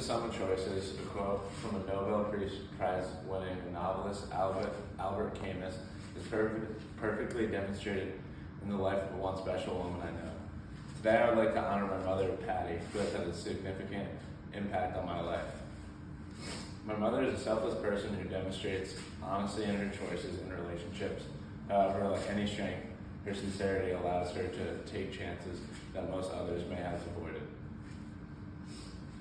a Sum of Choices, a quote from a Nobel Prize-winning novelist Albert Camus, is perfectly demonstrated in the life of one special woman I know. Today I would like to honor my mother, Patty, who has had a significant impact on my life. My mother is a selfless person who demonstrates honesty in her choices and relationships. However, like any strength, her sincerity allows her to take chances that most others may have avoided.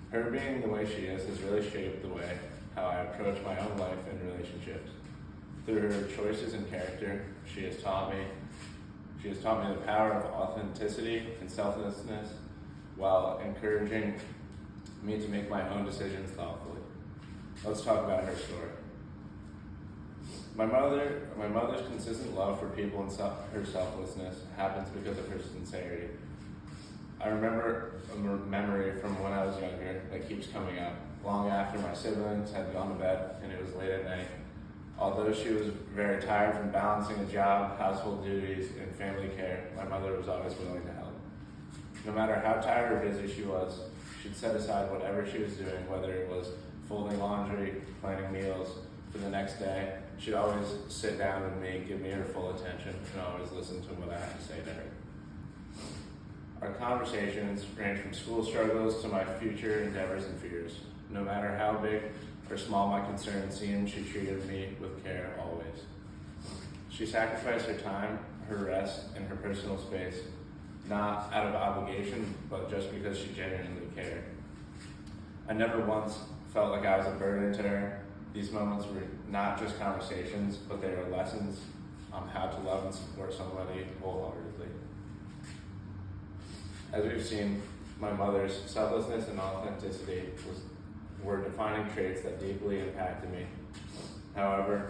Her being the way she is has really shaped the way how I approach my own life and relationships. Through her choices and character, she has taught me the power of authenticity and selflessness while encouraging me to make my own decisions thoughtfully. Let's talk about her story. My mother's consistent love for people and her selflessness happens because of her sincerity. I remember a memory from when I was younger that keeps coming up, long after my siblings had gone to bed and it was late at night. Although she was very tired from balancing a job, household duties, and family care, my mother was always willing to help. No matter how tired or busy she was, she'd set aside whatever she was doing, whether it was folding laundry, planning meals for the next day. She'd always sit down with me, give me her full attention, and always listen to what I had to say to her. Our conversations range from school struggles to my future endeavors and fears. No matter how big or small my concerns seemed, she treated me with care always. She sacrificed her time, her rest, and her personal space, not out of obligation, but just because she genuinely cared. I never once felt like I was a burden to her. These moments were not just conversations, but they were lessons on how to love and support somebody wholeheartedly. As we've seen, my mother's selflessness and authenticity were defining traits that deeply impacted me. However,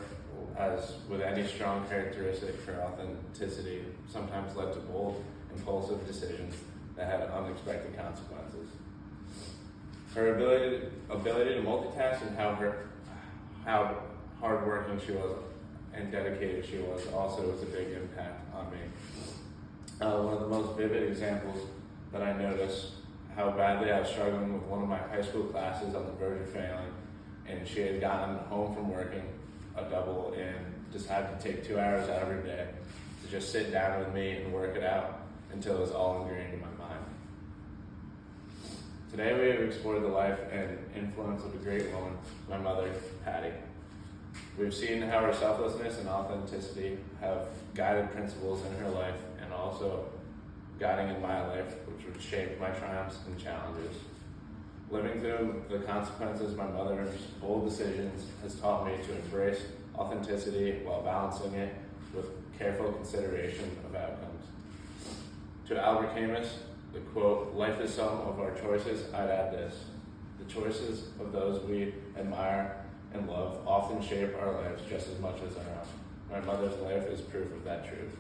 as with any strong characteristic, her authenticity sometimes led to bold, impulsive decisions that had unexpected consequences. Her ability to multitask and how hardworking she was and dedicated she was also was a big impact on me. One of the most vivid examples that I noticed how badly I was struggling with one of my high school classes on the verge of failing, and she had gotten home from working a double and decided to take 2 hours out of her day to just sit down with me and work it out until it was all ingrained in my mind. Today we have explored the life and influence of a great woman, my mother, Patty. We've seen how her selflessness and authenticity have guided principles in her life and also guiding in my life, which would shape my triumphs and challenges. Living through the consequences of my mother's bold decisions has taught me to embrace authenticity while balancing it with careful consideration of outcomes. To Albert Camus, the quote, "Life is sum of our choices," I'd add this: the choices of those we admire and love often shape our lives just as much as our own. My mother's life is proof of that truth.